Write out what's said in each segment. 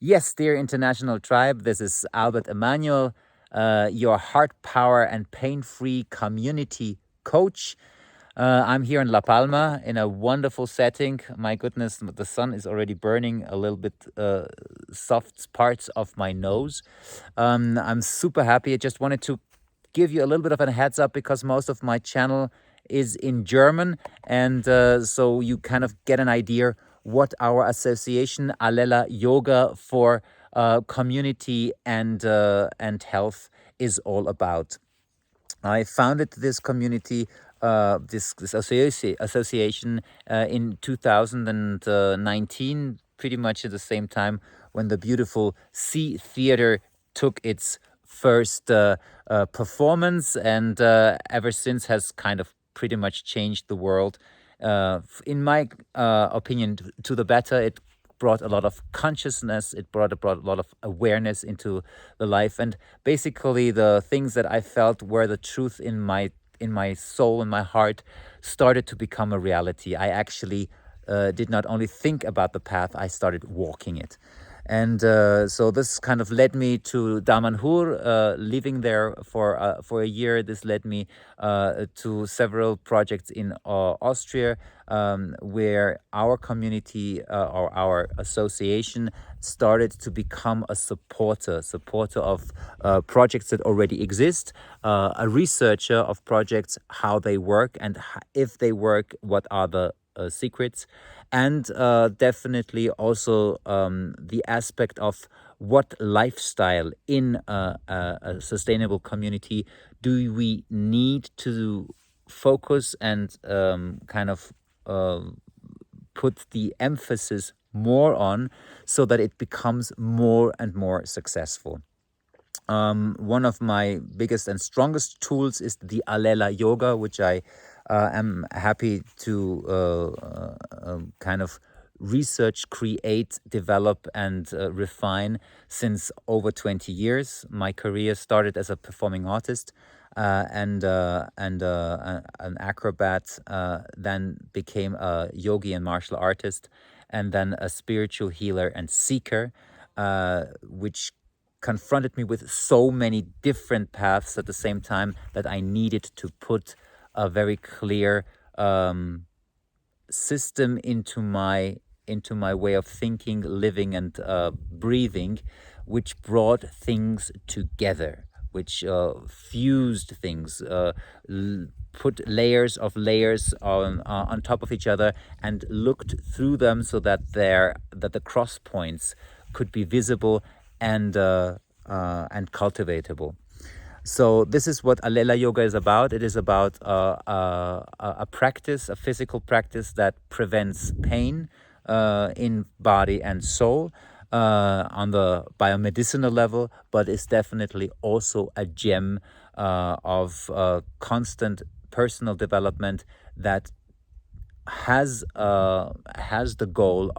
Yes, dear international tribe, this is Albert Emmanuel, your heart power and pain-free community coach. I'm here in La Palma in a wonderful setting. My goodness, the sun is already burning a little bit soft parts of my nose. I'm super happy. I just wanted to give you a little bit of a heads up because most of my channel is in German, and so you kind of get an idea what our association Alela-Yoga for community and health is all about. I founded this community, association in 2019, pretty much at the same time when the beautiful Sea Theater took its first performance, and ever since has kind of pretty much changed the world. In my opinion, to the better. It brought a lot of consciousness. It brought a lot of awareness into the life, and basically the things that I felt were the truth in my soul and my heart started to become a reality. I actually did not only think about the path, I started walking it. And so this kind of led me to Damanhur, living there for a year. This led me to several projects in Austria, where our community or our association started to become a supporter of projects that already exist, a researcher of projects, how they work, and if they work, what are the secrets, and definitely also the aspect of what lifestyle in a sustainable community do we need to focus and kind of put the emphasis more on so that it becomes more and more successful. One of my biggest and strongest tools is the Alela-Yoga, which I am happy to kind of research, create, develop, and refine since over 20 years. My career started as a performing artist and an acrobat, then became a yogi and martial artist, and then a spiritual healer and seeker, which confronted me with so many different paths at the same time that I needed to put a very clear system into my way of thinking, living, and breathing, which brought things together, which fused things, put layers of layers on top of each other, and looked through them so that the cross points could be visible and cultivatable. So this is what Alela Yoga is about. It is about a practice, a physical practice that prevents pain in body and soul on the biomedicinal level, but is definitely also a gem of constant personal development that has the goal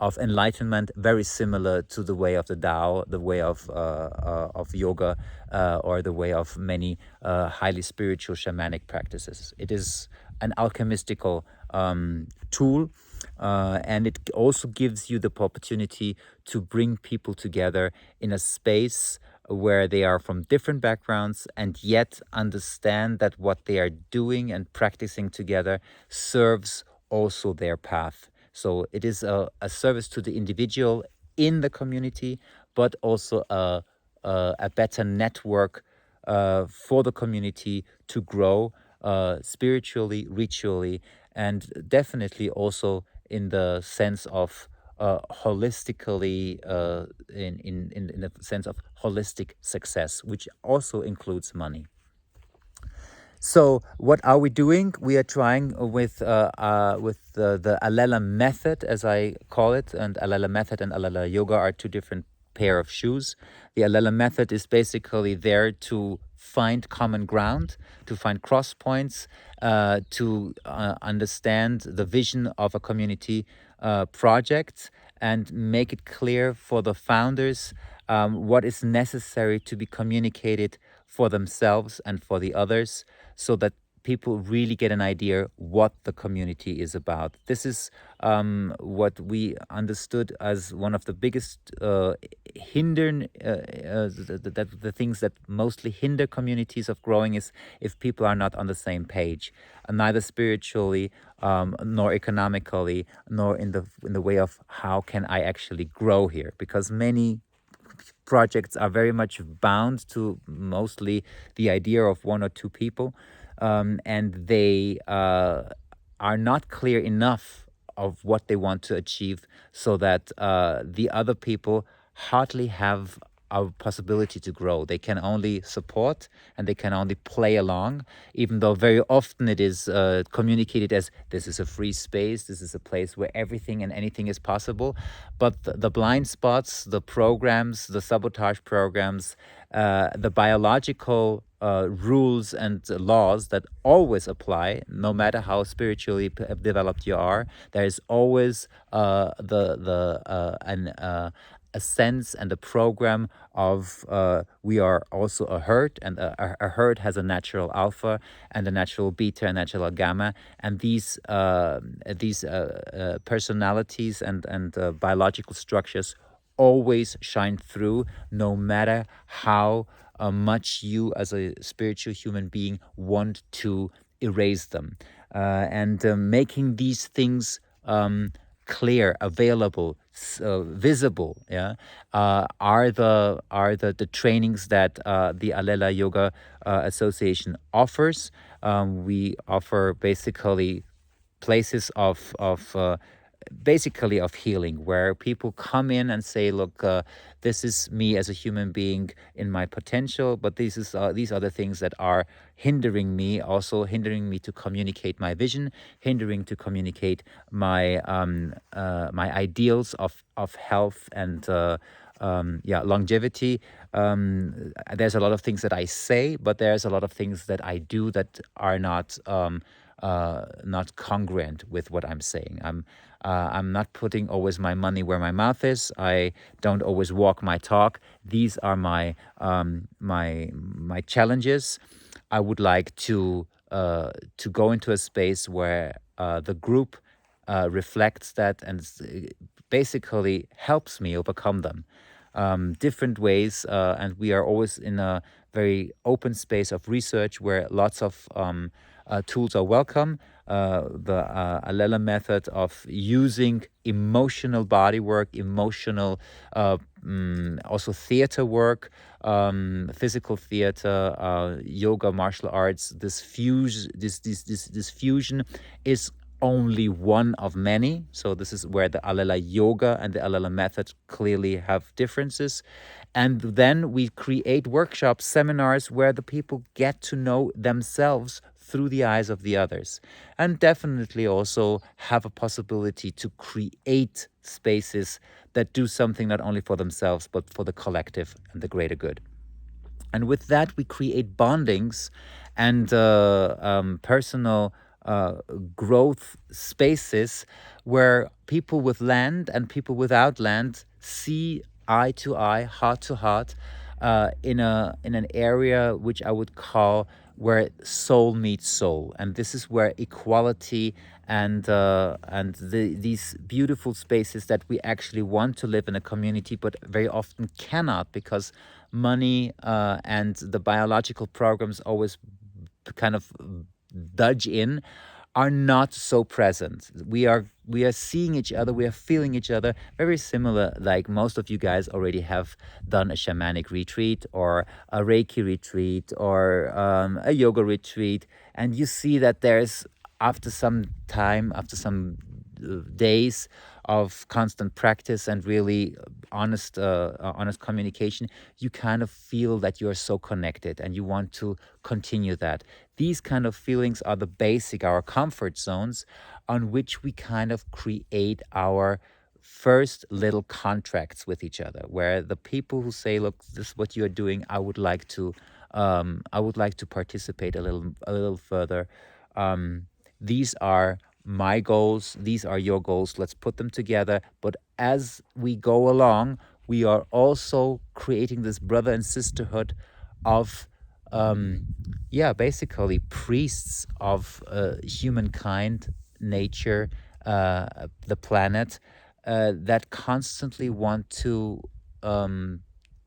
of enlightenment, very similar to the way of the Tao, the way of yoga, or the way of many highly spiritual shamanic practices. It is an alchemistical tool, and it also gives you the opportunity to bring people together in a space where they are from different backgrounds and yet understand that what they are doing and practicing together serves also their path. So it is a service to the individual in the community, but also a better network for the community to grow spiritually, ritually, and definitely also in the sense of holistically, in the sense of holistic success, which also includes money. So what are we doing? We are trying with the Alela method, as I call it, and Alela method and Alela yoga are two different pair of shoes. The Alela method is basically there to find common ground, to find cross points, to understand the vision of a community project and make it clear for the founders what is necessary to be communicated for themselves and for the others, so that people really get an idea what the community is about. This is what we understood as one of the biggest the things that mostly hinder communities of growing is if people are not on the same page, neither spiritually, nor economically, nor in the way of how can I actually grow here, because many projects are very much bound to mostly the idea of one or two people, and they are not clear enough of what they want to achieve, so that the other people hardly have a possibility to grow. They can only support and they can only play along, even though very often it is communicated as this is a free space, this is a place where everything and anything is possible. But the blind spots, the programs, the sabotage programs, the biological rules and laws that always apply, no matter how spiritually developed you are. There is always a sense and a program of we are also a herd, and a herd has a natural alpha and a natural beta and natural gamma, and these personalities and biological structures always shine through, no matter how much you as a spiritual human being want to erase them. And making these things clear, available, visible, yeah, are the trainings that the Alela-Yoga Association offers. We offer places of healing, where people come in and say, look, this is me as a human being in my potential, but these are the things that are hindering me to communicate my vision, hindering to communicate my ideals of health and longevity. There's a lot of things that I say, but there's a lot of things that I do that are not congruent with what I'm saying. I'm not putting always my money where my mouth is. I don't always walk my talk. These are my challenges. I would like to go into a space where the group reflects that and basically helps me overcome them. Different ways, and we are always in a very open space of research where lots of tools are welcome. The Alela method of using emotional body work, emotional, also theater work, physical theater, yoga, martial arts. This fusion is only one of many. So this is where the Alela Yoga and the Alela method clearly have differences. And then we create workshops, seminars where the people get to know themselves through the eyes of the others, and definitely also have a possibility to create spaces that do something not only for themselves but for the collective and the greater good. And with that, we create bondings and personal growth spaces where people with land and people without land see eye to eye, heart to heart, in an area which I would call where soul meets soul, and this is where equality and these beautiful spaces that we actually want to live in a community, but very often cannot, because money and the biological programs always kind of dodge in, are not so present. We are seeing each other, we are feeling each other, very similar, like most of you guys already have done a shamanic retreat or a Reiki retreat or a yoga retreat, and you see that there's, after some time, after some days of constant practice and really honest communication, you kind of feel that you are so connected and you want to continue that. These kind of feelings are the basic, our comfort zones, on which we kind of create our first little contracts with each other, where the people who say, look, this is what you're doing, I would like to participate a little further. These are my goals, these are your goals, let's put them together. But as we go along, we are also creating this brother and sisterhood of yeah, basically priests of humankind, nature, the planet, that constantly want um,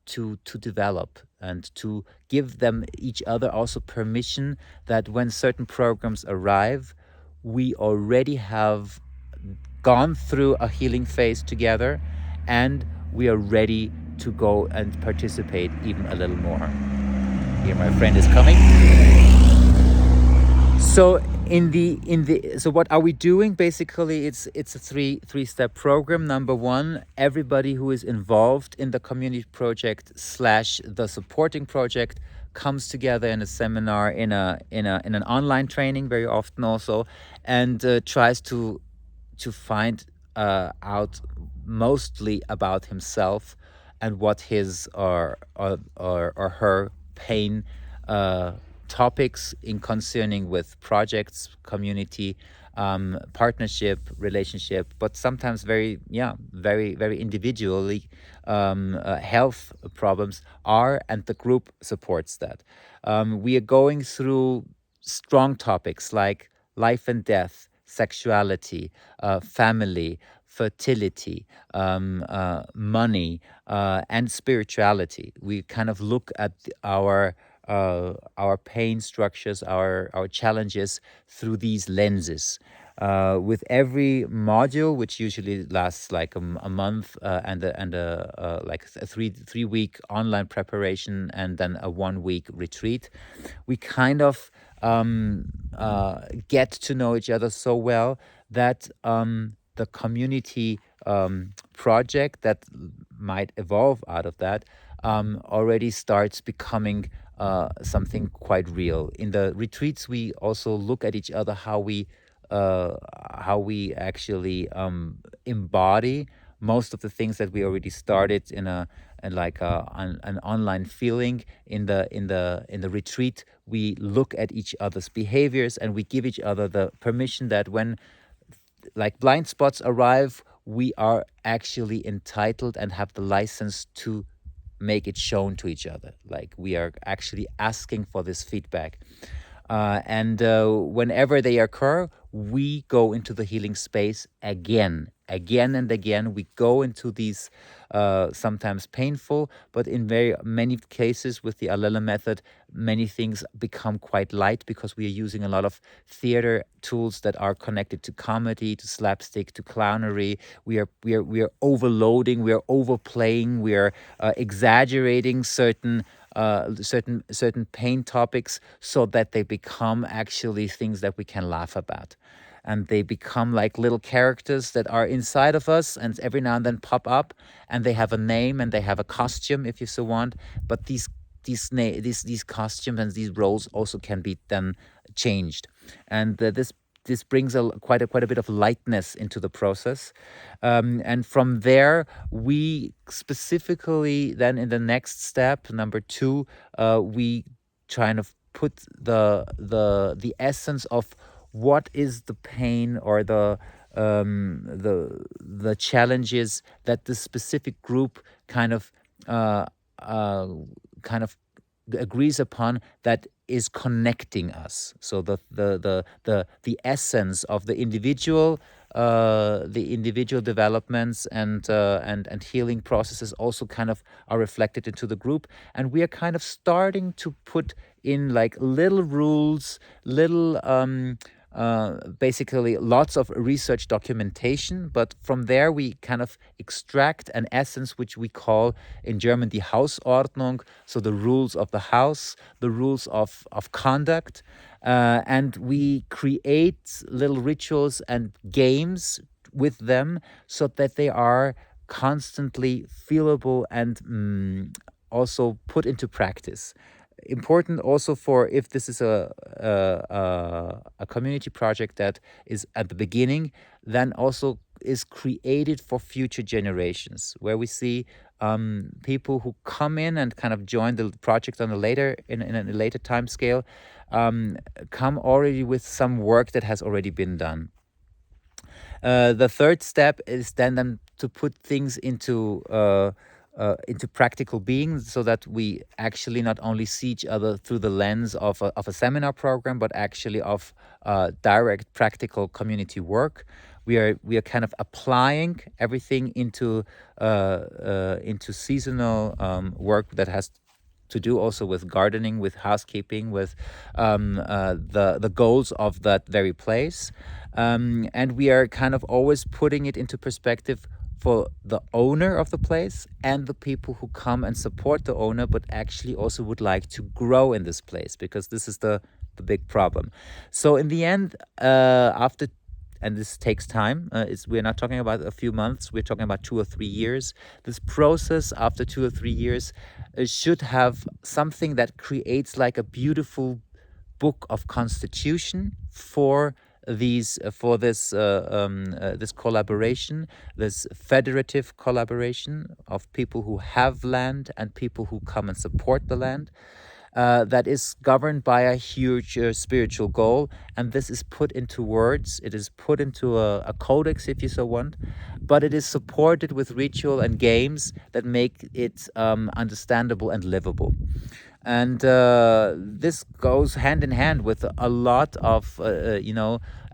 to develop and to give them each other also permission that when certain programs arrive, we already have gone through a healing phase together, and we are ready to go and participate even a little more. Here, my friend is coming. So so what are we doing? Basically, it's a three-step program. Number one, everybody who is involved in the community project slash the supporting project comes together in a seminar, in an online training very often also, and tries to find out mostly about himself and what his or her pain uh, topics in concerning with projects, community, partnership, relationship, but sometimes very individually, health problems are, and the group supports that. We are going through strong topics like life and death, sexuality, family, fertility, money, and spirituality. We kind of look at our pain structures, our challenges through these lenses. With every module, which usually lasts like a month, and like a three week online preparation, and then a 1 week retreat, we kind of get to know each other so well that the community project that might evolve out of that already starts becoming something quite real. In the retreats, we also look at each other uh, how we actually embody most of the things that we already started in a and like an online feeling. In the retreat, we look at each other's behaviors, and we give each other the permission that when like blind spots arrive, we are actually entitled and have the license to make it shown to each other. Like we are actually asking for this feedback. And whenever they occur, we go into the healing space again and again. We go into these sometimes painful, but in very many cases with the Alela method, many things become quite light because we are using a lot of theater tools that are connected to comedy, to slapstick, to clownery. We are overloading, we are overplaying, we are exaggerating certain pain topics so that they become actually things that we can laugh about, and they become like little characters that are inside of us and every now and then pop up, and they have a name and they have a costume if you so want. But these costumes and these roles also can be then changed, and this brings quite a bit of lightness into the process. And from there, we specifically then in the next step, number two, we try to put the essence of what is the pain or the challenges that the specific group kind of uh, uh, kind of agrees upon, that is connecting us. So the essence of the individual developments and healing processes also kind of are reflected into the group, and we are kind of starting to put in like little rules, little basically lots of research documentation. But from there, we kind of extract an essence which we call in German die Hausordnung, so the rules of the house, the rules of conduct, and we create little rituals and games with them so that they are constantly feelable and also put into practice. Important also for if this is a community project that is at the beginning, then also is created for future generations, where we see people who come in and kind of join the project on a later in a later time scale, come already with some work that has already been done. The third step is then to put things into into practical being, so that we actually not only see each other through the lens of a seminar program, but actually of direct practical community work. We are kind of applying everything into seasonal work that has to do also with gardening, with housekeeping, with the goals of that very place, and we are kind of always putting it into perspective for the owner of the place and the people who come and support the owner, but actually also would like to grow in this place, because this is the big problem. So in the end, after, and this takes time. We're not talking about a few months. We're talking about 2 or 3 years. This process, after 2 or 3 years, should have something that creates like a beautiful book of constitution for this collaboration, this federative collaboration of people who have land and people who come and support the land, that is governed by a huge spiritual goal. And this is put into words, it is put into a codex, if you so want, but it is supported with ritual and games that make it understandable and livable. And this goes hand in hand with a lot of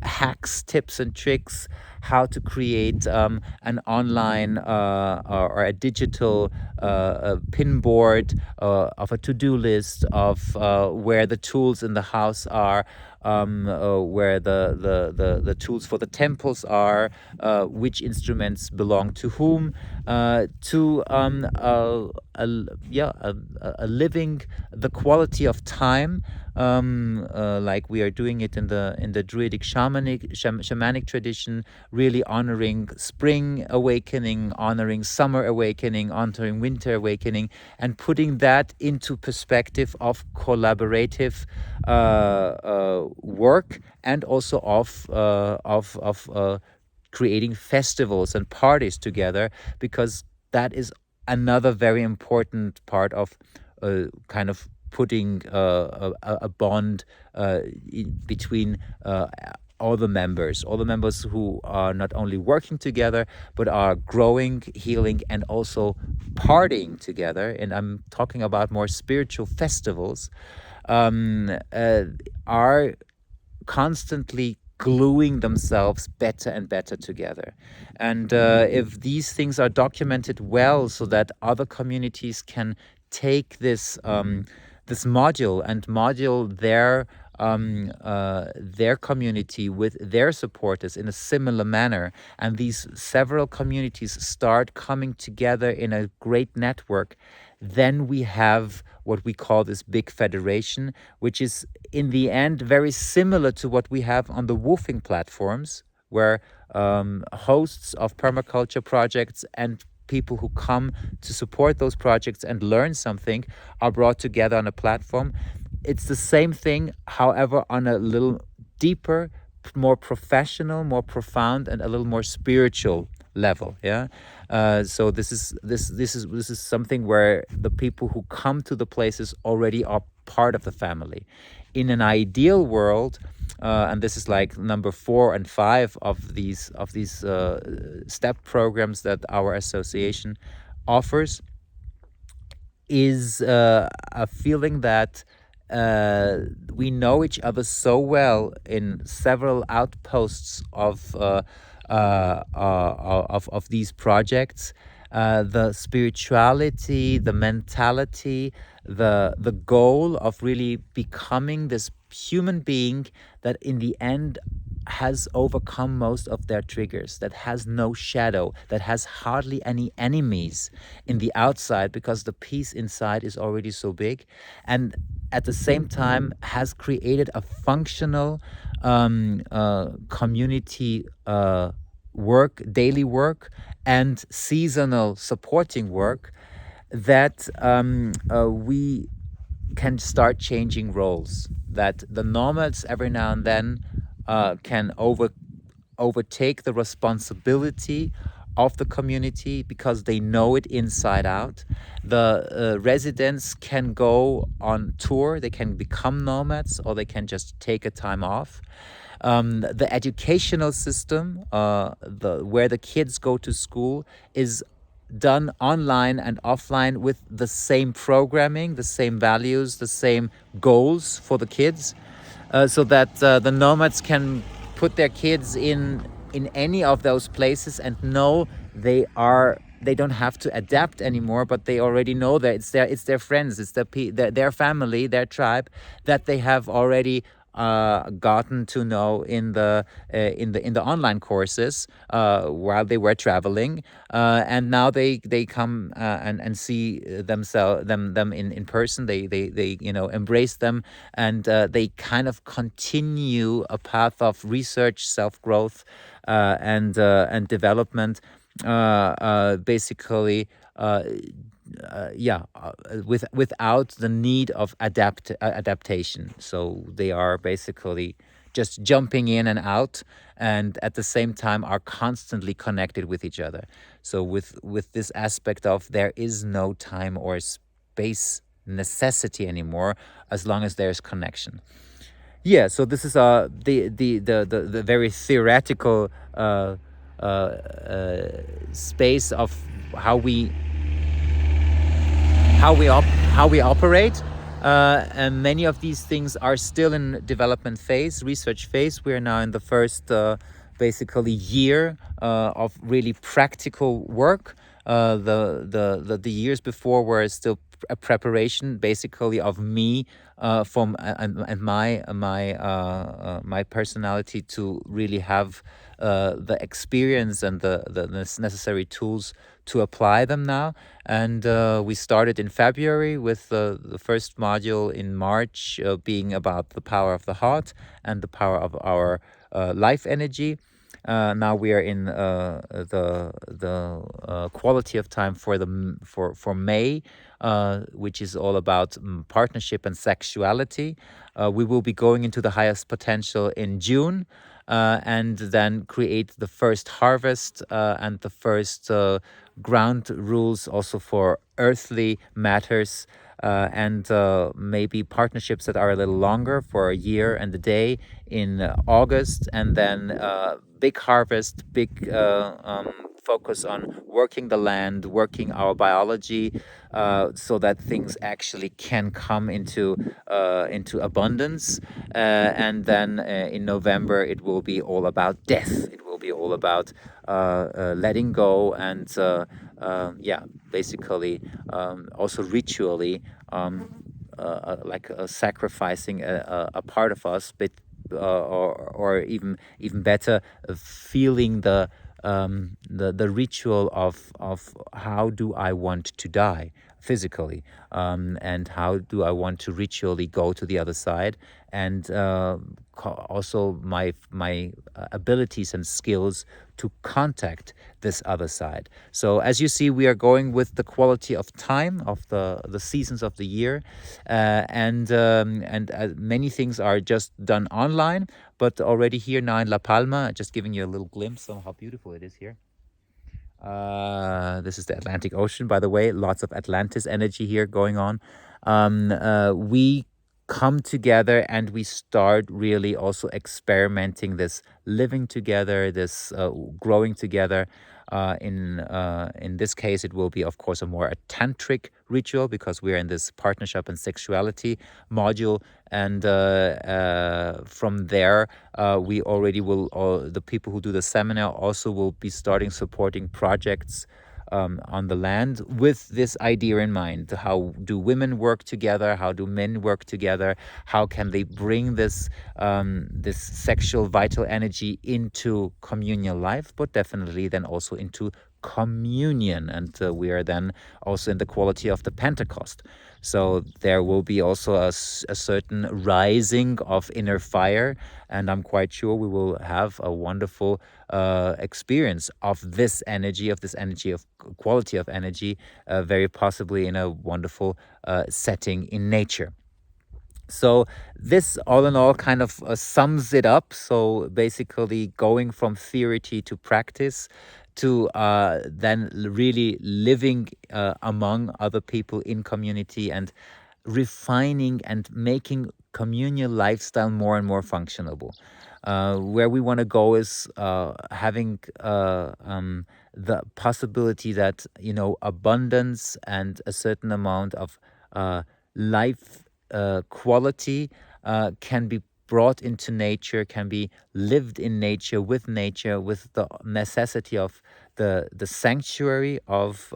hacks, tips and tricks, how to create an online or a digital pin board of a to-do list of where the tools in the house are, where the tools for the temples are, which instruments belong to whom, to living the quality of time, like we are doing it in the Druidic shamanic tradition, really honoring spring awakening, honoring summer awakening, honoring winter awakening, and putting that into perspective of collaborative work, and also of creating festivals and parties together, because that is another very important part of kind of putting a bond between all the members who are not only working together, but are growing, healing, and also partying together. And I'm talking about more spiritual festivals, are constantly gluing themselves better and better together. And if these things are documented well, so that other communities can take this module and module their community with their supporters in a similar manner, and these several communities start coming together in a great network, then we have what we call this big federation, which is in the end very similar to what we have on the woofing platforms, where hosts of permaculture projects and people who come to support those projects and learn something are brought together on a platform. It's the same thing, however, on a little deeper, more professional, more profound, and a little more spiritual level. Yeah. So this is something where the people who come to the places already are part of the family. In an ideal world, and this is like number 4 and 5 of these step programs that our association offers, is a feeling that we know each other so well in several outposts of these projects. The spirituality, the mentality, the goal of really becoming this human being that in the end has overcome most of their triggers, that has no shadow, that has hardly any enemies in the outside, because the peace inside is already so big, and at the same time has created a functional community work, daily work, and seasonal supporting work, that we can start changing roles, that the nomads every now and then can overtake the responsibility of the community because they know it inside out. The residents can go on tour, they can become nomads, or they can just take a time off. The educational system, where the kids go to school, is done online and offline with the same programming, the same values, the same goals for the kids, so that the nomads can put their kids in any of those places and know they don't have to adapt anymore, but they already know that it's their friends, it's their family, their tribe that they have already gotten to know in the online courses while they were traveling, and now they come and see them in person. They embrace them, and they kind of continue a path of research, self growth, and development. Basically, yeah, without the need of adaptation. So they are basically just jumping in and out, and at the same time are constantly connected with each other. So with this aspect of there is no time or space necessity anymore, as long as there's connection. Yeah, so this is the very theoretical space of how we how we operate. And many of these things are still in development phase, research phase. We are now in the first, basically, year of really practical work. The years before were still a preparation, basically, of me, and my personality to really have the experience and the necessary tools to apply them now. And we started in February with the first module in March, being about the power of the heart and the power of our life energy. Now we are in the quality of time for for May, which is all about partnership and sexuality. We will be going into the highest potential in June, and then create the first harvest and the first ground rules also for earthly matters, and maybe partnerships that are a little longer for a year and a day in August, and then big harvest, big focus on working the land, working our biology, so that things actually can come into abundance. And then in November, it will be all about death. It will be all about letting go and yeah, basically, also ritually, like sacrificing a part of us, but or even better, feeling the ritual of how do I want to die physically, and how do I want to ritually go to the other side, and also my abilities and skills to contact this other side. So as you see, we are going with the quality of time of the seasons of the year, and many things are just done online, but already here now in La Palma, just giving you a little glimpse of how beautiful it is here. This is the Atlantic Ocean, by the way. Lots of Atlantis energy here going on. We come together and we start really also experimenting this living together, this growing together. In this case, it will be, of course, a more a tantric ritual, because we are in this partnership and sexuality module, and from there, we already will. The people who do the seminar also will be starting supporting projects on the land with this idea in mind. How do women work together? How do men work together? How can they bring this sexual vital energy into communal life, but definitely then also into communion? And we are then also in the quality of the Pentecost. So there will be also a certain rising of inner fire, and I'm quite sure we will have a wonderful experience of this energy, of quality of energy, very possibly in a wonderful setting in nature. So this, all in all, kind of sums it up. So basically, going from theory to practice, to then really living among other people in community, and refining and making communal lifestyle more and more functionable. Where we want to go is having the possibility that, you know, abundance and a certain amount of life quality can be brought into nature, can be lived in nature, with the necessity of the sanctuary of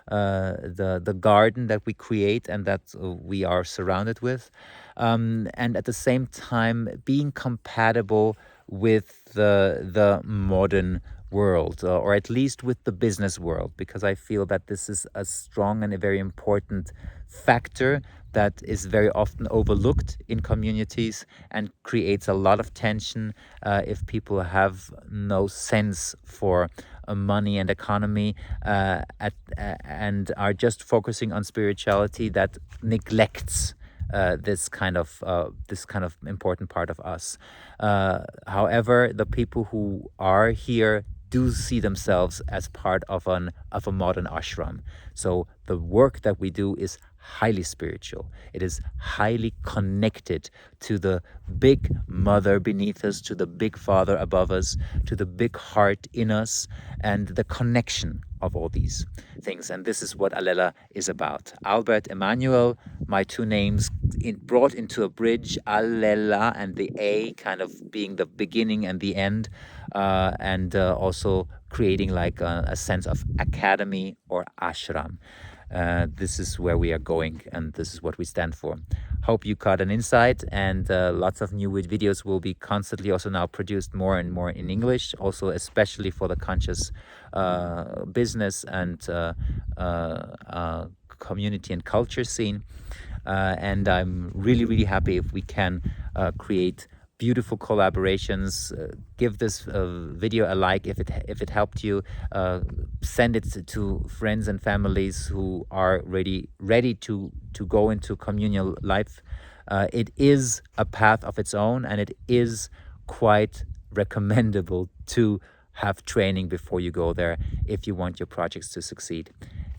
the garden that we create and that we are surrounded with, and at the same time being compatible with the modern world, or at least with the business world, because I feel that this is a strong and a very important factor that is very often overlooked in communities and creates a lot of tension if people have no sense for money and economy, and are just focusing on spirituality that neglects this kind of important part of us. However, the people who are here do see themselves as part of a modern ashram. So the work that we do is highly spiritual. It is highly connected to the big mother beneath us, to the big father above us, to the big heart in us, and the connection of all these things. And this is what Alela is about. Albert, Emmanuel, my two names brought into a bridge, Alela and the A kind of being the beginning and the end, and also creating like a sense of academy or ashram. This is where we are going, and this is what we stand for. Hope you caught an insight, and lots of new videos will be constantly also now produced more and more in English, also especially for the conscious business and community and culture scene. And I'm really, really happy if we can create beautiful collaborations. Give this video a like if it helped you. Send it to friends and families who are ready to go into communal life. It is a path of its own, and it is quite recommendable to have training before you go there if you want your projects to succeed.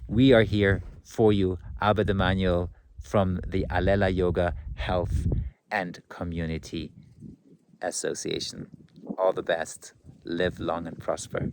We are here for you, Albert Emmanuel from the Alela-Yoga Health and Community Association. All the best. Live long and prosper.